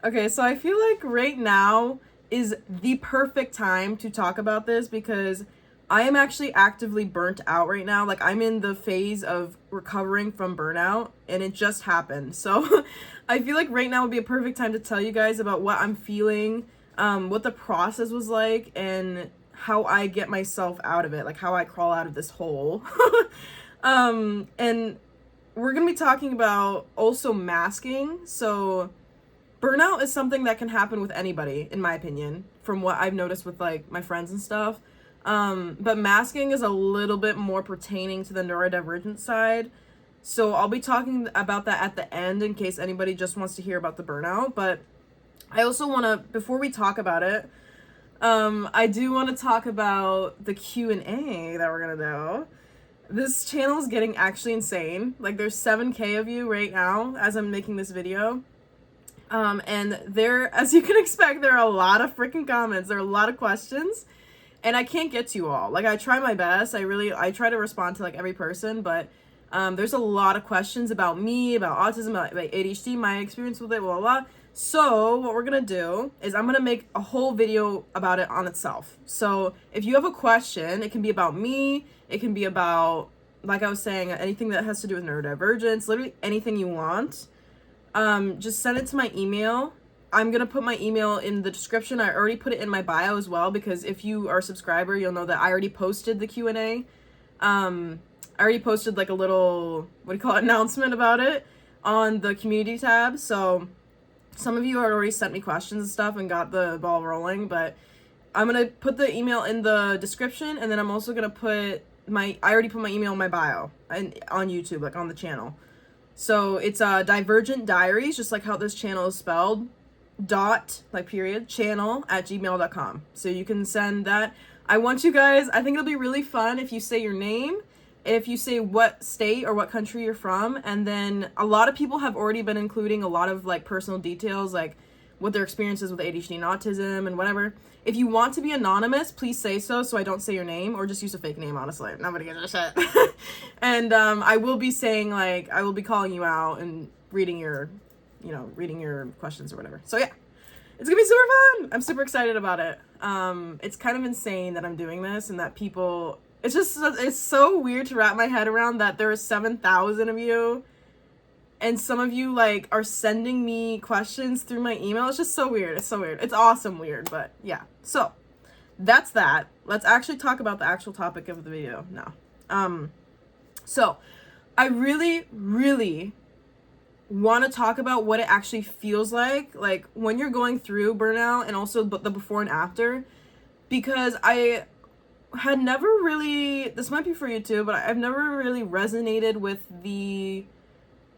Okay, so I feel like right now is the perfect time to talk about this because I am actually actively burnt out right now. Like, I'm in the phase of recovering from burnout and it just happened. So I feel like right now would be a perfect time to tell you guys about what I'm feeling, what the process was like, and how I get myself out of it, like how I crawl out of this hole. And we're gonna be talking about also masking. So burnout is something that can happen with anybody, in my opinion, from what I've noticed with like my friends and stuff. But masking is a little bit more pertaining to the neurodivergent side. So I'll be talking about that at the end in case anybody just wants to hear about the burnout. But I also want to, before we talk about it, I do want to talk about the Q&A that we're going to do. This channel is getting actually insane. Like, there's 7K of you right now as I'm making this video. And there, as you can expect, there are a lot of freaking comments. There are a lot of questions, and I can't get to you all. Like, I try my best. I try to respond to like every person, but there's a lot of questions about me, about autism, about ADHD, my experience with it, blah, blah, blah. So what we're gonna do is I'm gonna make a whole video about it on itself. So if you have a question, it can be about me, it can be about, like I was saying, anything that has to do with neurodivergence, literally anything you want. Just send it to my email. I'm gonna put my email in the description. I already put it in my bio as well, because if you are a subscriber, you'll know that I already posted the Q&A. I already posted like a little, announcement about it on the community tab. So some of you had already sent me questions and stuff and got the ball rolling, but I'm gonna put the email in the description, and then I'm also gonna put I already put my email in my bio and on YouTube, like on the channel. So it's Divergent Diaries, just like how this channel is spelled, channel at gmail.com. So you can send that. I want you guys, I think it'll be really fun if you say your name, if you say what state or what country you're from, and then a lot of people have already been including a lot of like personal details, like what their experiences with ADHD and autism and whatever. If you want to be anonymous, please say so I don't say your name, or just use a fake name, honestly. Nobody gives a shit. And I will be saying, like, I will be calling you out and reading your questions or whatever. So yeah, it's gonna be super fun. I'm super excited about it. It's kind of insane that I'm doing this and that people, it's so weird to wrap my head around that there are 7,000 of you, and some of you like are sending me questions through my email. It's just so weird. It's so weird. It's awesome weird, but yeah. So that's that. Let's actually talk about the actual topic of the video now. So I really, really want to talk about what it actually feels like when you're going through burnout, and also the before and after, because I had never really, this might be for you too, but I've never really resonated with the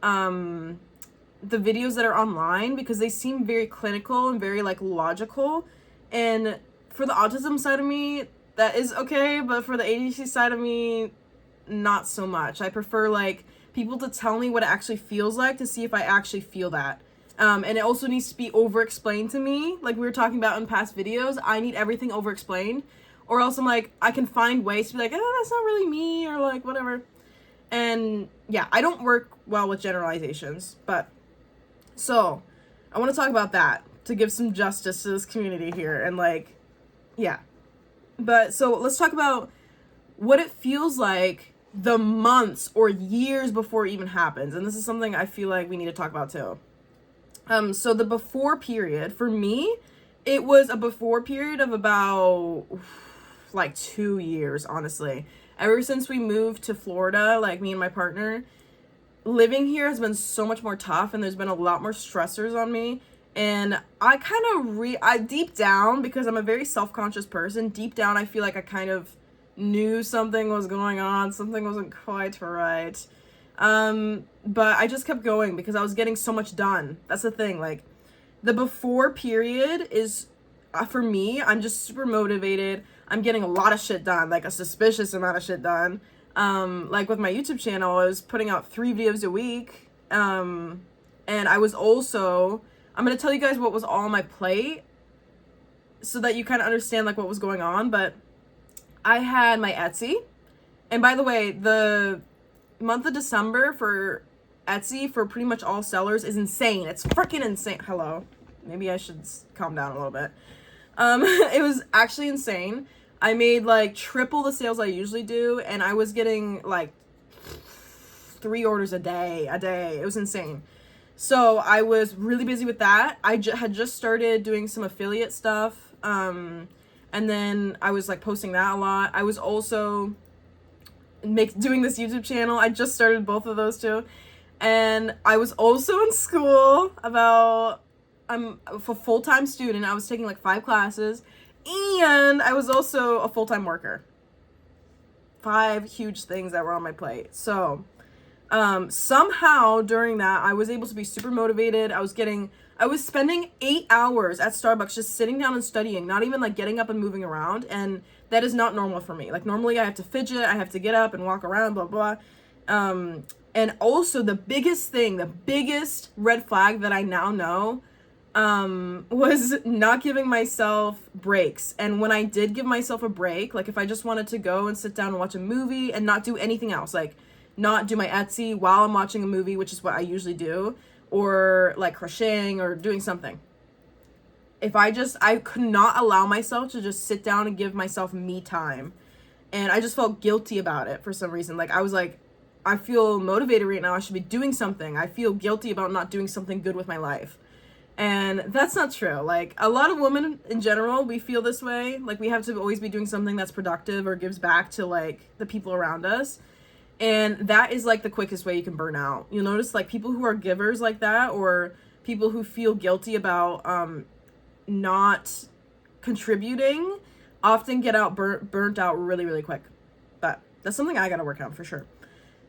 videos that are online, because they seem very clinical and very like logical. And for the autism side of me, that is okay, but for the ADHD side of me, not so much. I prefer like people to tell me what it actually feels like to see if I actually feel that. And it also needs to be over-explained to me, like we were talking about in past videos. I need everything over-explained, or else I'm like, I can find ways to be like, oh, that's not really me, or like whatever. And yeah, I don't work well with generalizations, but so I want to talk about that to give some justice to this community here, and like, yeah. But so let's talk about what it feels like the months or years before it even happens. And this is something I feel like we need to talk about too. So the before period, for me, it was a before period of about like 2 years, honestly. Ever since we moved to Florida, like me and my partner, living here has been so much more tough, and there's been a lot more stressors on me. And I kind of I deep down, because I'm a very self-conscious person, deep down I feel like I kind of knew something was going on, something wasn't quite right. But I just kept going because I was getting so much done. That's the thing, like the before period is, for me, I'm just super motivated. I'm getting a lot of shit done, like a suspicious amount of shit done. Like with my YouTube channel, I was putting out 3 videos a week. And I was also, I'm going to tell you guys what was all on my plate so that you kind of understand like what was going on. But I had my Etsy, and by the way, the month of December for Etsy for pretty much all sellers is insane. It's freaking insane. Hello. maybe I should calm down a little bit. It was actually insane. I made like triple the sales I usually do, and I was getting like 3 orders a day. It was insane. So I was really busy with that. I had just started doing some affiliate stuff, and then I was like posting that a lot. I was also doing this YouTube channel. I just started both of those too, and I was also in school. I'm a full-time student. I was taking like 5 classes, and I was also a full-time worker. 5 huge things that were on my plate. So somehow during that, I was able to be super motivated. I was spending 8 hours at Starbucks just sitting down and studying, not even like getting up and moving around. And that is not normal for me. Like normally I have to fidget, I have to get up and walk around, blah, blah. And also the biggest red flag that I now know was not giving myself breaks. And when I did give myself a break, like if I just wanted to go and sit down and watch a movie and not do anything else, like not do my Etsy while I'm watching a movie, which is what I usually do, or like crocheting or doing something. I could not allow myself to just sit down and give myself me time. And I just felt guilty about it for some reason. Like I was like, I feel motivated right now. I should be doing something. I feel guilty about not doing something good with my life. And that's not true. Like a lot of women in general, we feel this way. Like we have to always be doing something that's productive or gives back to like the people around us. And that is like the quickest way you can burn out. You'll notice like people who are givers like that, or people who feel guilty about not contributing, often get burnt out really, really quick. But that's something I gotta work on for sure.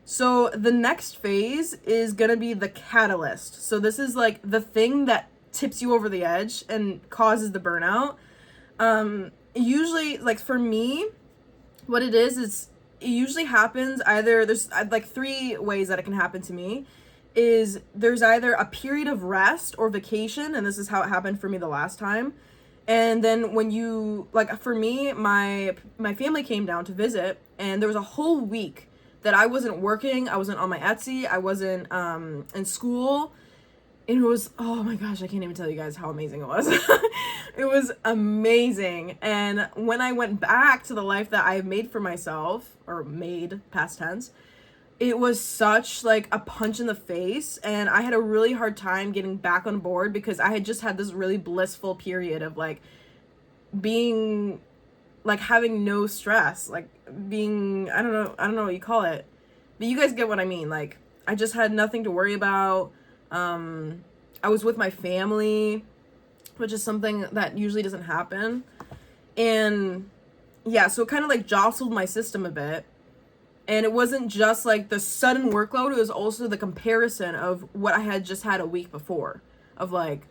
So the next phase is gonna be the catalyst. So this is like the thing that tips you over the edge and causes the burnout. Usually, like for me, what it is it usually happens either, there's like 3 ways that it can happen to me. Is there's either a period of rest or vacation, and this is how it happened for me the last time. And then when you, like for me, my family came down to visit, and there was a whole week that I wasn't working, I wasn't on my Etsy, I wasn't in school. And it was, oh my gosh, I can't even tell you guys how amazing it was. It was amazing. And when I went back to the life that I made for myself, or made, past tense, it was such like a punch in the face, and I had a really hard time getting back on board because I had just had this really blissful period of like being, like having no stress, like being, I don't know what you call it, but you guys get what I mean. Like I just had nothing to worry about. I was with my family, which is something that usually doesn't happen. And yeah, so it kind of like jostled my system a bit. And it wasn't just like the sudden workload, it was also the comparison of what I had just had a week before, of like,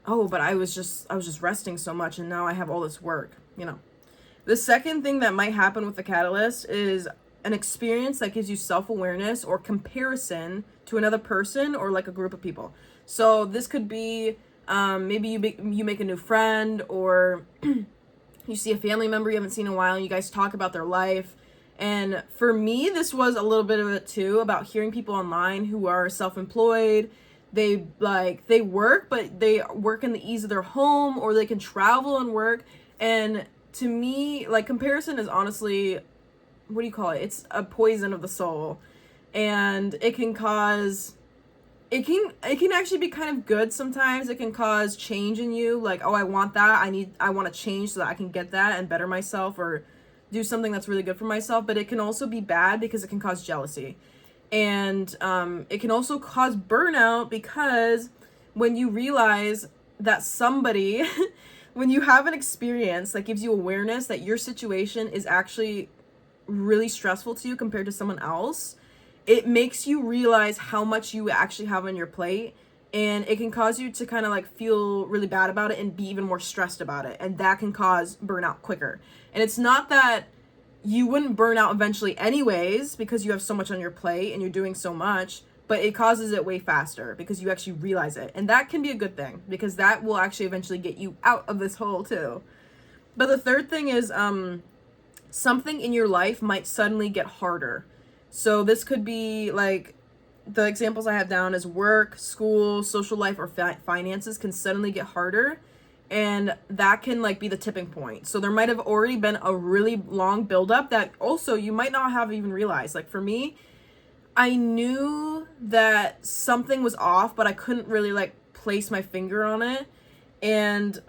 oh, but I was just resting so much and now I have all this work, you know. The second thing that might happen with the catalyst is an experience that gives you self-awareness or comparison to another person or like a group of people. So this could be maybe you make a new friend, or you see a family member you haven't seen in a while and you guys talk about their life. And for me, this was a little bit of it too, about hearing people online who are self-employed. They work, but they work in the ease of their home, or they can travel and work. And to me, like comparison is honestly, what do you call it? It's a poison of the soul. And it can actually be kind of good sometimes. It can cause change in you, like, oh, I want that. I want to change so that I can get that and better myself, or do something that's really good for myself. But it can also be bad because it can cause jealousy. And it can also cause burnout, because when you realize that somebody, when you have an experience that gives you awareness that your situation is actually really stressful to you compared to someone else, it makes you realize how much you actually have on your plate, and it can cause you to kind of like feel really bad about it and be even more stressed about it, and that can cause burnout quicker. And it's not that you wouldn't burn out eventually anyways because you have so much on your plate and you're doing so much, but it causes it way faster because you actually realize it. And that can be a good thing, because that will actually eventually get you out of this hole too. But the third thing is something in your life might suddenly get harder. So this could be like the examples I have down is work, school, social life, or finances can suddenly get harder. And that can like be the tipping point. So there might have already been a really long buildup that also you might not have even realized. Like for me, I knew that something was off, but I couldn't really like place my finger on it. And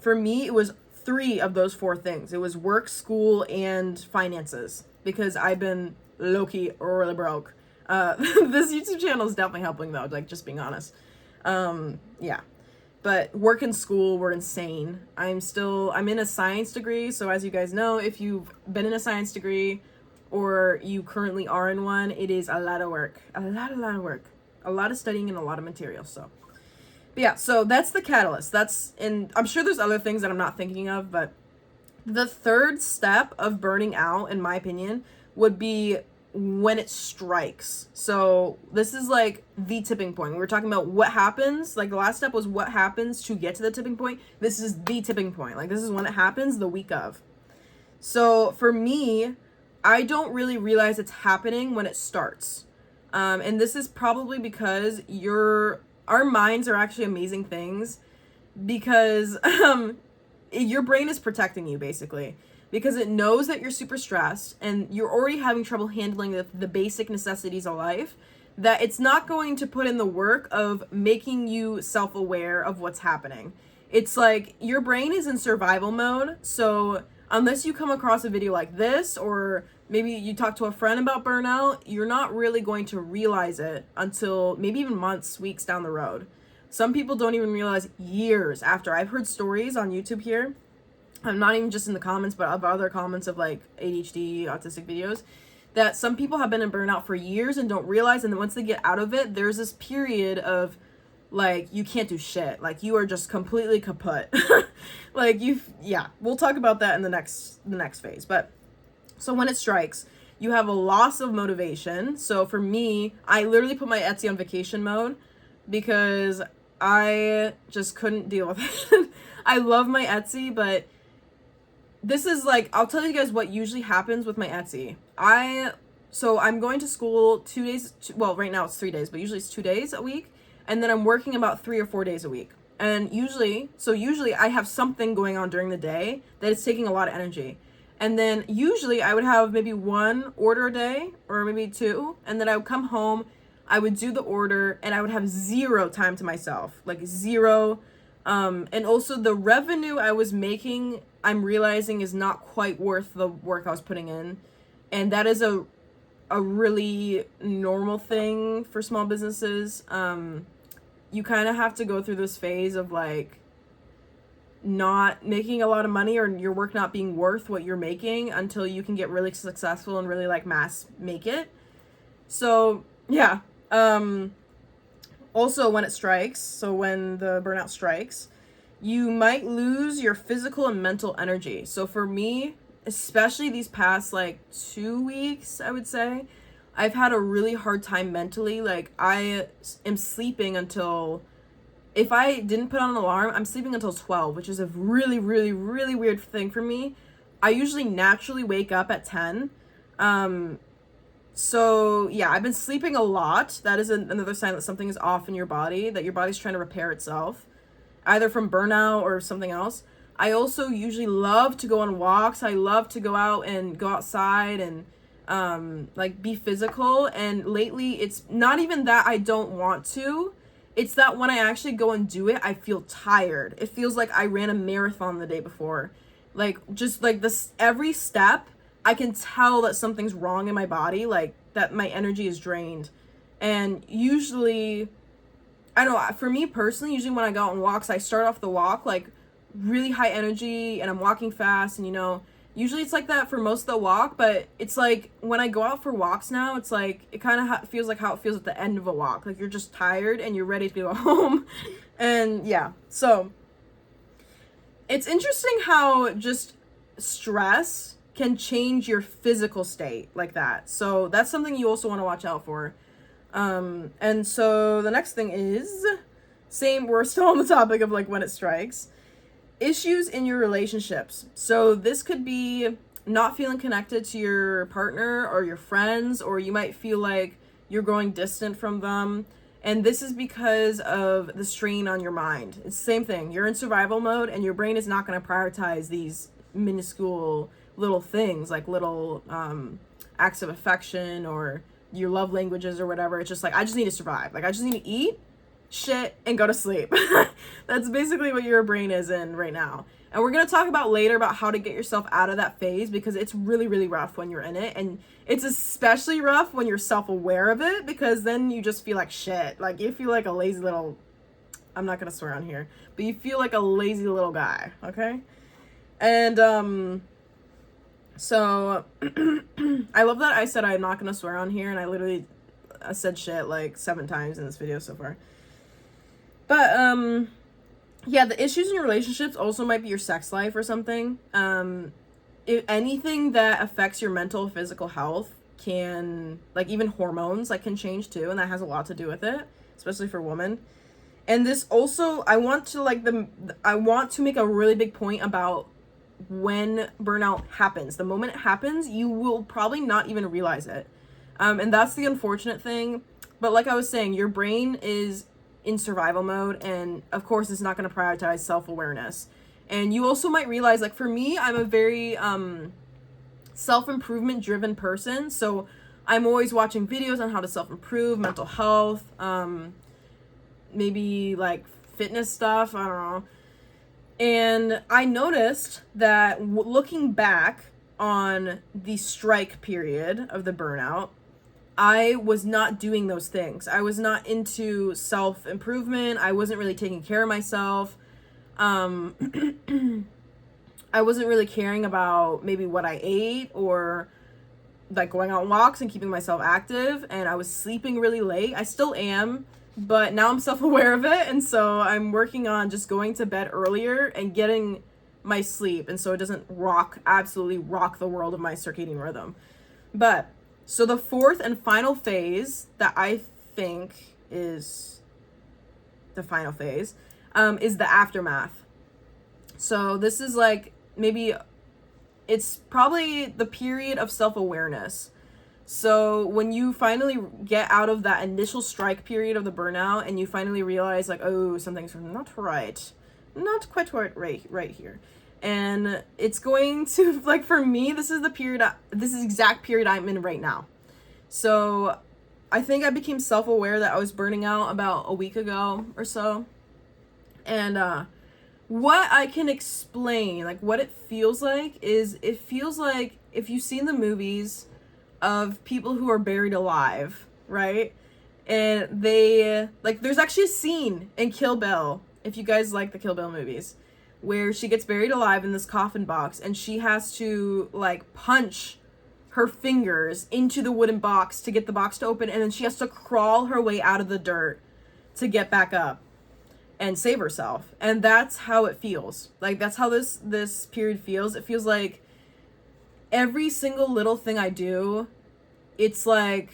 for me, it was 3 of those 4 things. It was work, school, and finances, because I've been low-key really broke. This YouTube channel is definitely helping though, like just being honest. Yeah. But work and school were insane. I'm in a science degree. So as you guys know, if you've been in a science degree or you currently are in one, it is a lot of work. A lot of work. A lot of studying and a lot of material. So, but yeah, so that's the catalyst. And I'm sure there's other things that I'm not thinking of, but the third step of burning out, in my opinion, would be when it strikes. So this is like the tipping point. We were talking about what happens. Like the last step was what happens to get to the tipping point. This is the tipping point. Like this is when it happens the week of. So for me, I don't really realize it's happening when it starts. And this is probably because our minds are actually amazing things, because your brain is protecting you basically, because it knows that you're super stressed and you're already having trouble handling the basic necessities of life, that it's not going to put in the work of making you self-aware of what's happening. It's like your brain is in survival mode. So unless you come across a video like this, or maybe you talk to a friend about burnout, you're not really going to realize it until maybe even months, weeks down the road. Some people don't even realize years after. I've heard stories on YouTube here, I'm not even just in the comments, but of other comments of like ADHD, autistic videos, that some people have been in burnout for years and don't realize. And then once they get out of it, there's this period of like, you can't do shit. Like you are just completely kaput. Like we'll talk about that in the next phase. But so when it strikes, you have a loss of motivation. So for me, I literally put my Etsy on vacation mode because I just couldn't deal with it. I love my Etsy, but this is like, I'll tell you guys what usually happens with my Etsy. So I'm going to school 2 days, well, right now it's 3 days, but usually it's 2 days a week. And then I'm working about 3 or 4 days a week. And usually I have something going on during the day that is taking a lot of energy. And then usually I would have maybe 1 order a day or maybe 2. And then I would come home, I would do the order, and I would have 0 time to myself, like 0. And also the revenue I was making, I'm realizing is not quite worth the work I was putting in. And that is a really normal thing for small businesses. You kind of have to go through this phase of like not making a lot of money, or your work not being worth what you're making, until you can get really successful and really like mass make it. So yeah. Also when it strikes, so when the burnout strikes, you might lose your physical and mental energy. So for me, especially these past like 2 weeks, I would say, I've had a really hard time mentally. Like I am sleeping until, if I didn't put on an alarm, I'm sleeping until 12, which is a really, really, really weird thing for me. I usually naturally wake up at 10. So yeah, I've been sleeping a lot. That is another sign that something is off in your body, that your body's trying to repair itself, either from burnout or something else. I also usually love to go on walks. I love to go out and go outside and like be physical. And lately it's not even that I don't want to. It's that when I actually go and do it, I feel tired. It feels like I ran a marathon the day before. Like just like this, every step, I can tell that something's wrong in my body, like that my energy is drained. And usually, I don't know, for me personally, usually when I go out on walks, I start off the walk like really high energy and I'm walking fast, and usually it's like that for most of the walk. But it's like when I go out for walks now, it's like it kind of feels like how it feels at the end of a walk. Like you're just tired and you're ready to go home. And yeah, so it's interesting how just stress can change your physical state like that. So that's something you also want to watch out for. And so the next thing is, we're still on the topic of like when it strikes, issues in your relationships. So this could be not feeling connected to your partner or your friends, or you might feel like you're growing distant from them. And this is because of the strain on your mind. It's the same thing. You're in survival mode, and your brain is not going to prioritize these minuscule little things, like little acts of affection or your love languages or whatever. It's just like, I just need to survive. Like, I just need to eat, shit, and go to sleep. That's basically what your brain is in right now. And we're going to talk about later about how to get yourself out of that phase, because it's really, really rough when you're in it. And it's especially rough when you're self-aware of it, because then you just feel like shit. Like, you feel like a lazy little, I'm not going to swear on here, but you feel like a lazy little guy, okay? And, so, I love that I said I'm not going to swear on here, and I said shit like 7 times in this video so far. But, yeah, the issues in your relationships also might be your sex life or something. If anything that affects your mental, physical health can, like, even hormones, like, can change too, and that has a lot to do with it, especially for women. And this also, I want to make a really big point about when burnout happens. The moment it happens, you will probably not even realize it. And that's the unfortunate thing. But like I was saying, your brain is in survival mode, and of course it's not going to prioritize self-awareness. And you also might realize, like, for me, I'm a very self-improvement driven person, so I'm always watching videos on how to self-improve, mental health, maybe like fitness stuff, I don't know. And I noticed that looking back on the strike period of the burnout, I was not doing those things. I was not into self-improvement. I wasn't really taking care of myself. I wasn't really caring about maybe what I ate, or like going on walks and keeping myself active. And I was sleeping really late. I still am, but now I'm self-aware of it. And so I'm working on just going to bed earlier and getting my sleep, and so it doesn't absolutely rock the world of my circadian rhythm. But so the fourth and final phase that I think is the final phase is the aftermath. So this is like, maybe it's probably the period of self-awareness. So when you finally get out of that initial strike period of the burnout, and you finally realize, like, oh, something's not quite right here. And it's going to, like, for me, this is the exact period I'm in right now. So I think I became self-aware that I was burning out about a week ago or so. And what I can explain, like, what it feels like is, it feels like if you've seen the movies of people who are buried alive, right? And they, like, there's actually a scene in Kill Bill, if you guys like the Kill Bill movies, where she gets buried alive in this coffin box, and she has to, like, punch her fingers into the wooden box to get the box to open, and then she has to crawl her way out of the dirt to get back up and save herself. And that's how it feels. Like, that's how this period feels. It feels like every single little thing I do, it's way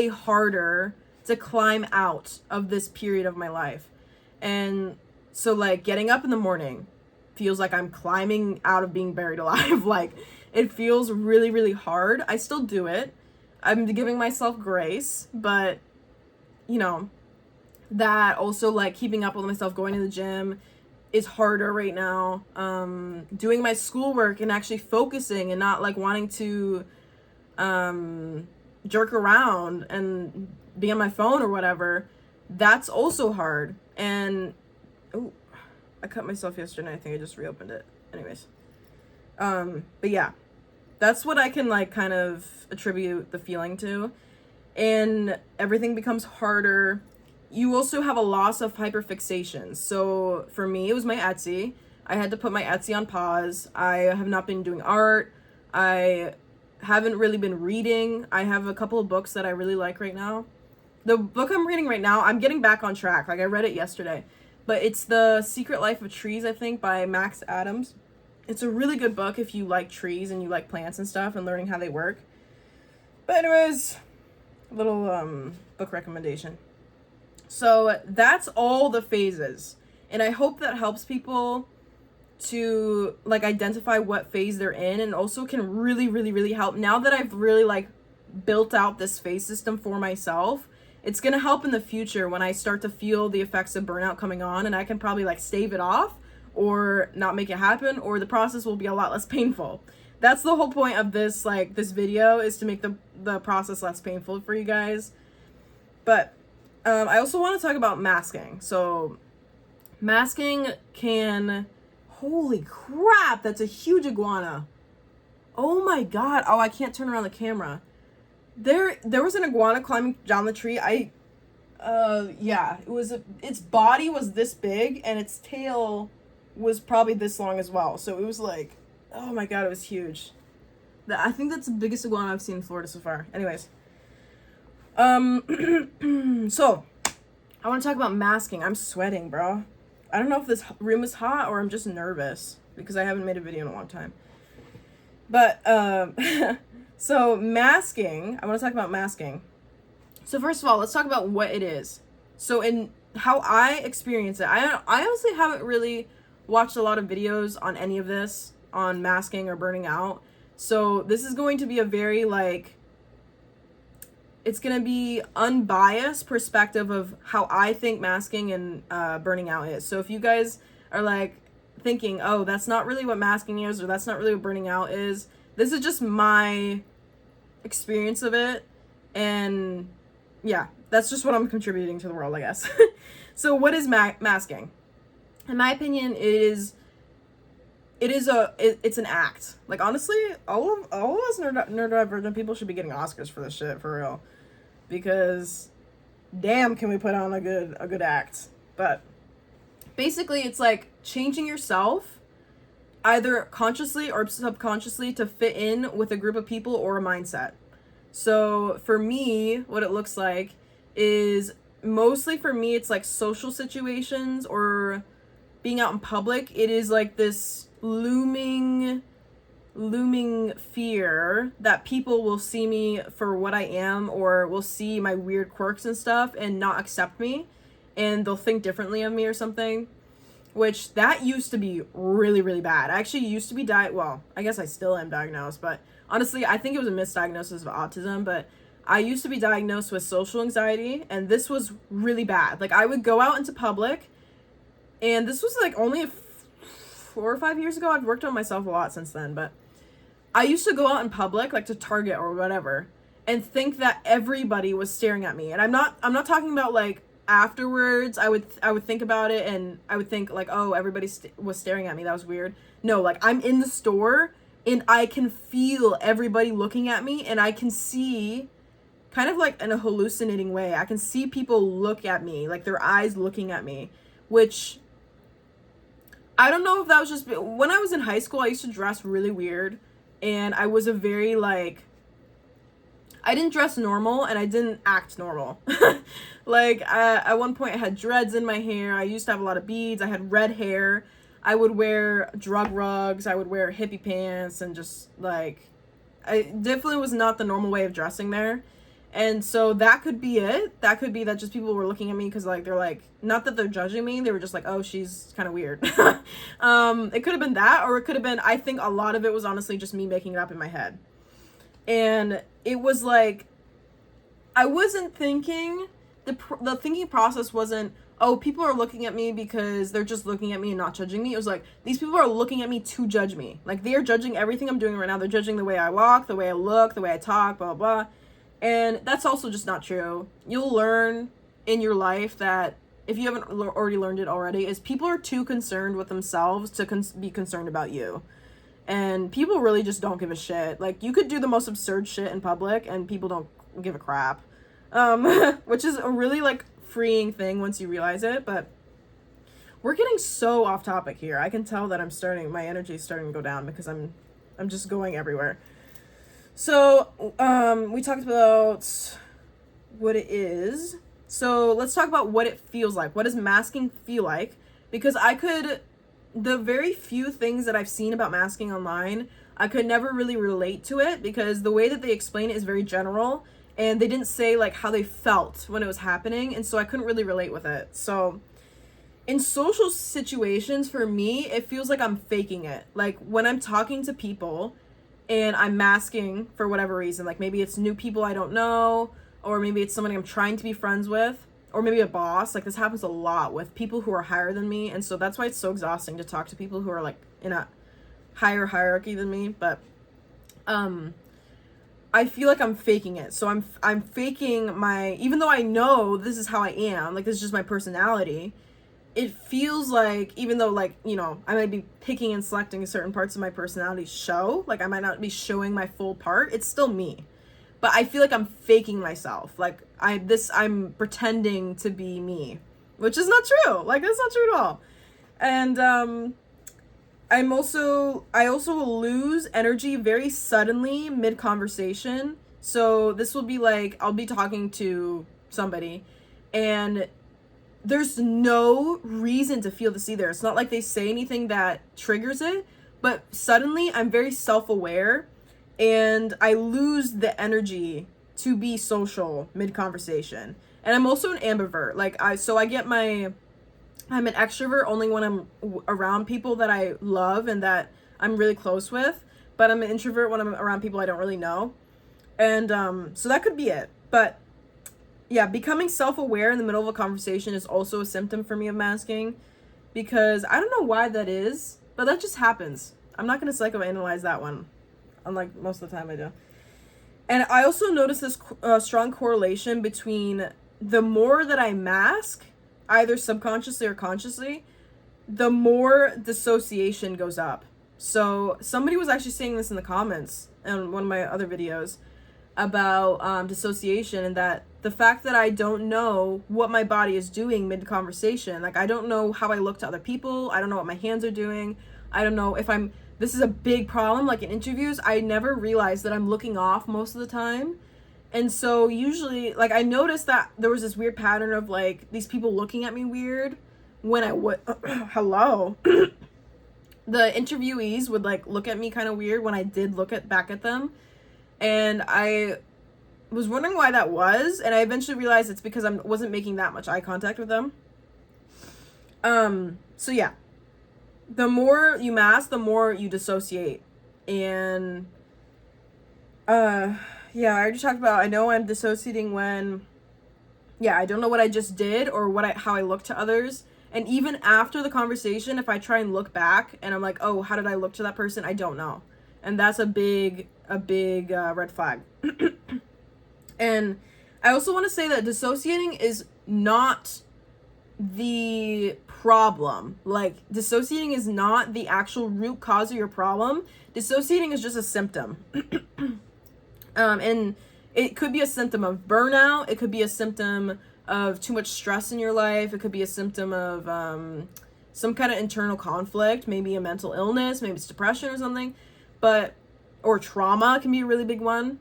harder to climb out of this period of my life. And so, like, getting up in the morning feels like I'm climbing out of being buried alive. Like, it feels really, really hard. I still do it. I'm giving myself grace, but, you know, that also, like, keeping up with myself, going to the gym is harder right now. Doing my schoolwork and actually focusing and not, like, wanting to jerk around and be on my phone or whatever, that's also hard. And oh, I cut myself yesterday. I think I just reopened it. Anyways, but yeah, that's what I can, like, kind of attribute the feeling to. And everything becomes harder. You also have a loss of hyperfixation. So for me, it was my Etsy. I had to put my Etsy on pause. I have not been doing art. I haven't really been reading. I have a couple of books that I really like right now. The book I'm reading right now, I'm getting back on track. Like, I read it yesterday. But it's The Secret Life of Trees, I think, by Max Adams. It's a really good book if you like trees and you like plants and stuff and learning how they work. But anyways, a little book recommendation. So that's all the phases. And I hope that helps people to, like, identify what phase they're in, and also can really, really, really help. Now that I've really, like, built out this phase system for myself, it's gonna help in the future when I start to feel the effects of burnout coming on, and I can probably like stave it off or not make it happen, or the process will be a lot less painful. That's the whole point of this, like, this video, is to make the process less painful for you guys. But I also want to talk about masking. So masking can, holy crap, that's a huge iguana. Oh my god. Oh, I can't turn around the camera. There was an iguana climbing down the tree. Yeah, its body was this big and its tail was probably this long as well. So it was like, oh my god, it was huge. I think that's the biggest iguana I've seen in Florida so far. Anyways. So I want to talk about masking. I'm sweating, bro. I don't know if this room is hot or I'm just nervous because I haven't made a video in a long time. But, so masking, I want to talk about masking. So first of all, let's talk about what it is. So in how I experience it, I honestly haven't really watched a lot of videos on any of this, on masking or burning out. So this is going to be a very, like, it's going to be unbiased perspective of how I think masking and burning out is. So if you guys are like thinking, oh, that's not really what masking is, or that's not really what burning out is, this is just my experience of it. And yeah, that's just what I'm contributing to the world, I guess. So what is masking? In my opinion, it's an act. Like, honestly, all of us neurodivergent people should be getting Oscars for this shit, for real. Because damn, can we put on a good act. But basically, it's like changing yourself either consciously or subconsciously to fit in with a group of people or a mindset. So for me, what it looks like is, mostly for me, it's like social situations or being out in public. It is like this looming fear that people will see me for what I am, or will see my weird quirks and stuff and not accept me, and they'll think differently of me or something. Which, that used to be really, really bad. I actually used to be well, I guess I still am diagnosed, but honestly, I think it was a misdiagnosis of autism. But I used to be diagnosed with social anxiety, and this was really bad. Like, I would go out into public, and this was like only 4 or 5 years ago. I've worked on myself a lot since then, but I used to go out in public, like to Target or whatever, and think that everybody was staring at me. And I'm not talking about like afterwards. I would think about it, and I would think like, oh, everybody was staring at me. That was weird. No, like, I'm in the store and I can feel everybody looking at me, and I can see, kind of like in a hallucinating way, I can see people look at me, like their eyes looking at me, which I don't know if that was just, when I was in high school, I used to dress really weird, and I was a very, like, I didn't dress normal, and I didn't act normal. Like, at one point, I had dreads in my hair, I used to have a lot of beads, I had red hair, I would wear drug rugs, I would wear hippie pants, and just, like, I definitely was not the normal way of dressing there. And so that could be it. That could be that just people were looking at me because, like, they're like, not that they're judging me, they were just like, oh, she's kind of weird. It could have been that, or it could have been, I think a lot of it was honestly just me making it up in my head. And it was like, I wasn't thinking, the thinking process wasn't, oh, people are looking at me because they're just looking at me and not judging me. It was like, these people are looking at me to judge me. Like, they are judging everything I'm doing right now. They're judging the way I walk, the way I look, the way I talk, blah, blah, blah. And that's also just not true. You'll learn in your life that, if you haven't already learned it already, is people are too concerned with themselves to be concerned about you. And people really just don't give a shit. Like, you could do the most absurd shit in public and people don't give a crap. Which is a really, like, freeing thing once you realize it. But we're getting so off topic here. I can tell that my energy is starting to go down because I'm just going everywhere. So, we talked about what it is. So let's talk about what it feels like. What does masking feel like? Because the very few things that I've seen about masking online, I could never really relate to it because the way that they explain it is very general, and they didn't say like how they felt when it was happening, and so I couldn't really relate with it. So in social situations, for me, it feels like I'm faking it. Like, when I'm talking to people, and I'm masking for whatever reason. Like maybe it's new people I don't know, or maybe it's somebody I'm trying to be friends with, or maybe a boss. Like this happens a lot with people who are higher than me, and so that's why it's so exhausting to talk to people who are like in a higher hierarchy than me. But I feel like I'm faking it. So I'm faking my, even though I know this is how I am, like this is just my personality, it feels like, even though like, you know, I might be picking and selecting certain parts of my personality show, like I might not be showing my full part, it's still me. But I feel like I'm faking myself. Like I'm pretending to be me, which is not true. Like that's not true at all. And I also will lose energy very suddenly mid conversation. So this will be like, I'll be talking to somebody and there's no reason to feel this either. It's not like they say anything that triggers it, but suddenly I'm very self-aware and I lose the energy to be social mid-conversation. And I'm also an ambivert. Like I'm an extrovert only when I'm around people that I love and that I'm really close with, but I'm an introvert when I'm around people I don't really know. And so that could be it. But yeah, becoming self-aware in the middle of a conversation is also a symptom for me of masking, because I don't know why that is, but that just happens. I'm not going to psychoanalyze that one, unlike most of the time I do. And I also notice this strong correlation between the more that I mask, either subconsciously or consciously, the more dissociation goes up. So somebody was actually saying this in the comments in one of my other videos about dissociation, and that the fact that I don't know what my body is doing mid-conversation, like I don't know how I look to other people, I don't know what my hands are doing, I don't know if this is a big problem, like in interviews, I never realize that I'm looking off most of the time. And so usually, like I noticed that there was this weird pattern of like these people looking at me weird when I would, hello, the interviewees would like look at me kind of weird when I did back at them. And I was wondering why that was, and I eventually realized it's because I wasn't making that much eye contact with them. So yeah, the more you mask, the more you dissociate. And yeah, I already talked about, I know I'm dissociating when, yeah, I don't know what I just did or how I look to others. And even after the conversation, if I try and look back and I'm like, oh, how did I look to that person? I don't know. And that's a big red flag. And I also want to say that dissociating is not the problem. Like, dissociating is not the actual root cause of your problem. Dissociating is just a symptom. And it could be a symptom of burnout. It could be a symptom of too much stress in your life. It could be a symptom of some kind of internal conflict, maybe a mental illness, maybe it's depression or something. Or trauma can be a really big one.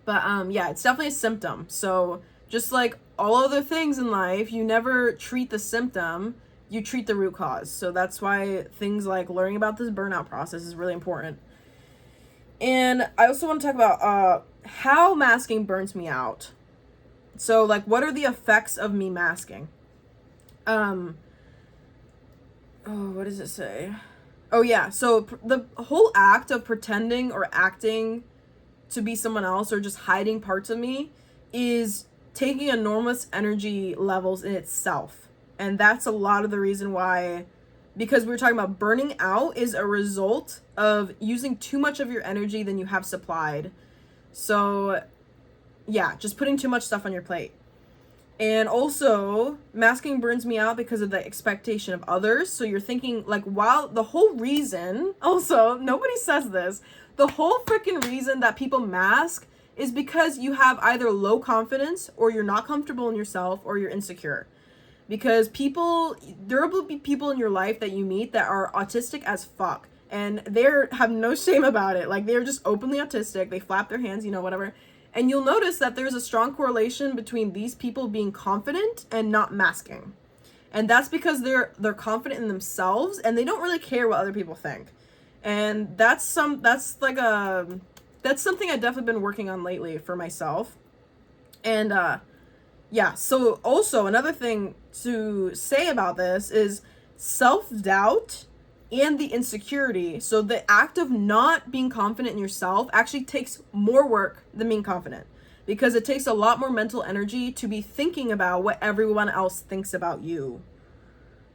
But yeah, it's definitely a symptom. So just like all other things in life, you never treat the symptom, you treat the root cause. So that's why things like learning about this burnout process is really important. And I also want to talk about how masking burns me out. So like, what are the effects of me masking? What does it say? Oh yeah, so the whole act of pretending or acting to be someone else or just hiding parts of me is taking enormous energy levels in itself. And that's a lot of the reason why, because we were talking about burning out is a result of using too much of your energy than you have supplied. So yeah, just putting too much stuff on your plate. And also, masking burns me out because of the expectation of others. So you're thinking, like, while the whole reason, also, nobody says this, the whole freaking reason that people mask is because you have either low confidence or you're not comfortable in yourself or you're insecure. Because there will be people in your life that you meet that are autistic as fuck. And they have no shame about it. Like, they're just openly autistic. They flap their hands, whatever. And you'll notice that there's a strong correlation between these people being confident and not masking. And that's because they're confident in themselves and they don't really care what other people think. And that's something I've definitely been working on lately for myself. And yeah, so also another thing to say about this is self-doubt and the insecurity. So the act of not being confident in yourself actually takes more work than being confident, because it takes a lot more mental energy to be thinking about what everyone else thinks about you.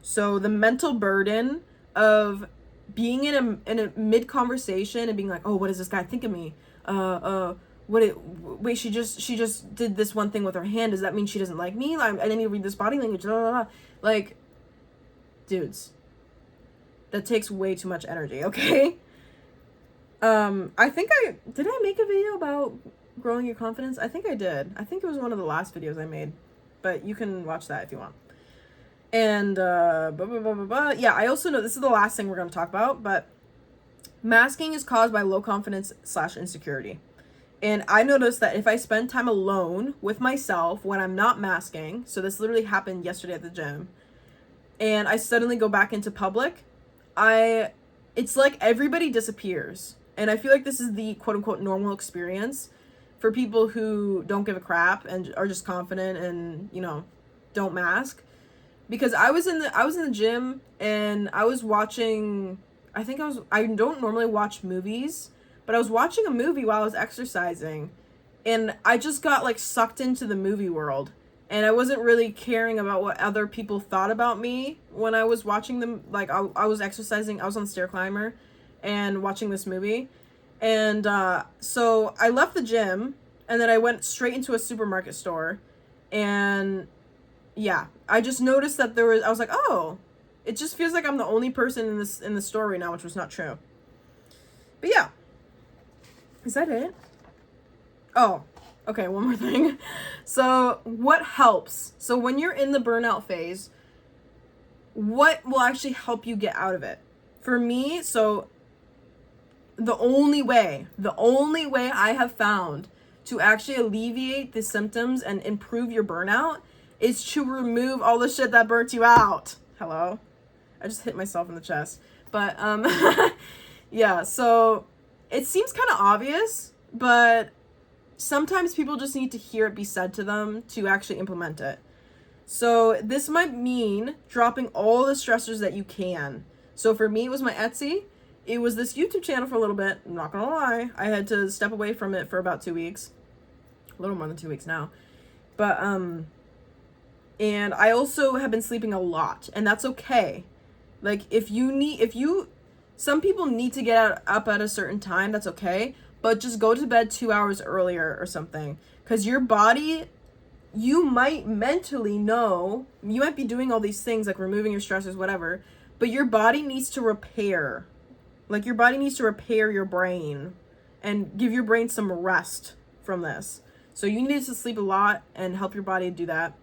So the mental burden of being in a mid conversation and being like, oh, what does this guy think of me? Wait, she just did this one thing with her hand. Does that mean she doesn't like me? I didn't need to read this body language. Blah, blah, blah. Like, dudes, that takes way too much energy, okay? I think did I make a video about growing your confidence? I think I did. I think it was one of the last videos I made, but you can watch that if you want. And yeah, I also know this is the last thing we're going to talk about, but masking is caused by low confidence / insecurity. And I noticed that if I spend time alone with myself when I'm not masking, so this literally happened yesterday at the gym, and I suddenly go back into public, it's like everybody disappears. And I feel like this is the quote unquote normal experience for people who don't give a crap and are just confident and, you know, don't mask. Because I was in the gym and I was watching, I don't normally watch movies, but I was watching a movie while I was exercising, and I just got like sucked into the movie world, and I wasn't really caring about what other people thought about me when I was watching them. Like I was exercising, I was on the stair climber and watching this movie. And so I left the gym and then I went straight into a supermarket store, and yeah, I just noticed that I was like, oh, it just feels like I'm the only person in the store right now, which was not true. But yeah. Is that it? Oh, okay, one more thing. So what helps? So when you're in the burnout phase, what will actually help you get out of it? For me, so the only way I have found to actually alleviate the symptoms and improve your burnout is to remove all the shit that burnt you out. Hello? I just hit myself in the chest. But, yeah, so it seems kind of obvious, but sometimes people just need to hear it be said to them to actually implement it. So this might mean dropping all the stressors that you can. So for me, it was my Etsy. It was this YouTube channel for a little bit. I'm not gonna lie. I had to step away from it for about 2 weeks. A little more than 2 weeks now. But, and I also have been sleeping a lot, and that's okay. Like, some people need to get up at a certain time, that's okay, but just go to bed 2 hours earlier or something. Because your body, you might mentally know, you might be doing all these things, like removing your stressors, whatever, but your body needs to repair. Like, your body needs to repair your brain and give your brain some rest from this. So you need to sleep a lot and help your body do that.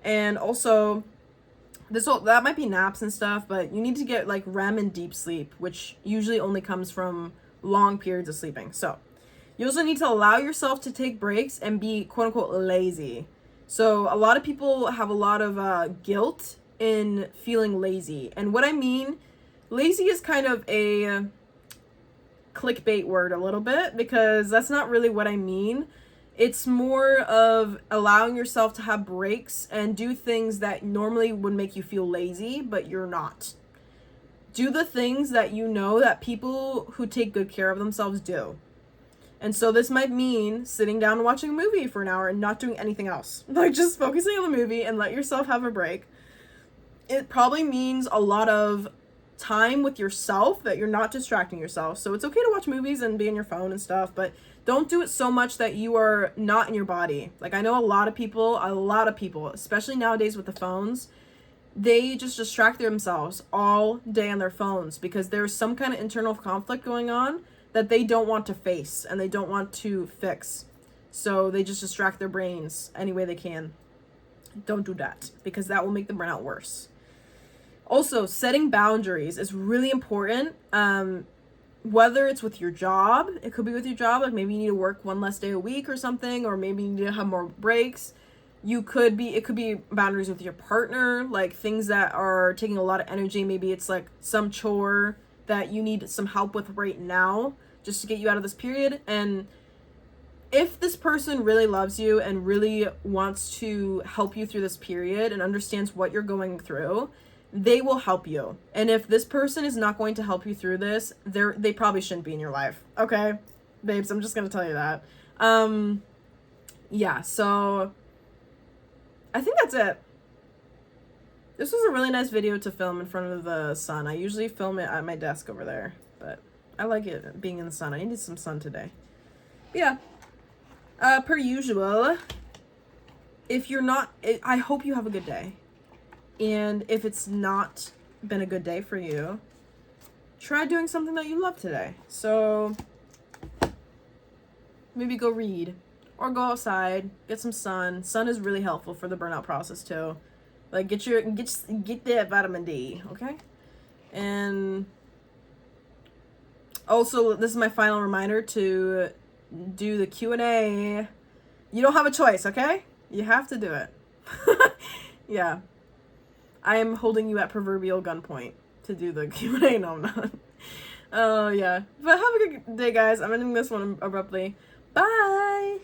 And also, that might be naps and stuff, but you need to get like REM and deep sleep, which usually only comes from long periods of sleeping. So you also need to allow yourself to take breaks and be quote unquote lazy. So a lot of people have a lot of guilt in feeling lazy. And what I mean, lazy is kind of a clickbait word a little bit, because that's not really what I mean. It's more of allowing yourself to have breaks and do things that normally would make you feel lazy, but you're not. Do the things that you know that people who take good care of themselves do. And so this might mean sitting down and watching a movie for an hour and not doing anything else. Like, just focusing on the movie and let yourself have a break. It probably means a lot of time with yourself, that you're not distracting yourself. So it's okay to watch movies and be on your phone and stuff, but don't do it so much that you are not in your body. Like, I know a lot of people, especially nowadays with the phones, they just distract themselves all day on their phones because there's some kind of internal conflict going on that they don't want to face and they don't want to fix. So they just distract their brains any way they can. Don't do that, because that will make the burnout worse. Also, setting boundaries is really important. Whether it's with your job, it could be with your job, like maybe you need to work one less day a week or something, or maybe you need to have more breaks. It could be boundaries with your partner, like things that are taking a lot of energy. Maybe it's like some chore that you need some help with right now just to get you out of this period. And if this person really loves you and really wants to help you through this period and understands what you're going through, they will help you. And if this person is not going to help you through this, they probably shouldn't be in your life. Okay? Babes, I'm just gonna tell you that. Yeah, so I think that's it. This was a really nice video to film in front of the sun. I usually film it at my desk over there, but I like it being in the sun. I needed some sun today. But yeah, per usual, if you're not, I hope you have a good day. And if it's not been a good day for you, try doing something that you love today. So maybe go read or go outside, get some sun. Sun is really helpful for the burnout process too. Like get that vitamin D, okay? And also, this is my final reminder to do the Q&A. You don't have a choice, okay? You have to do it. Yeah. I am holding you at proverbial gunpoint to do the Q&A. No, I'm not. Oh, yeah. But have a good day, guys. I'm ending this one abruptly. Bye!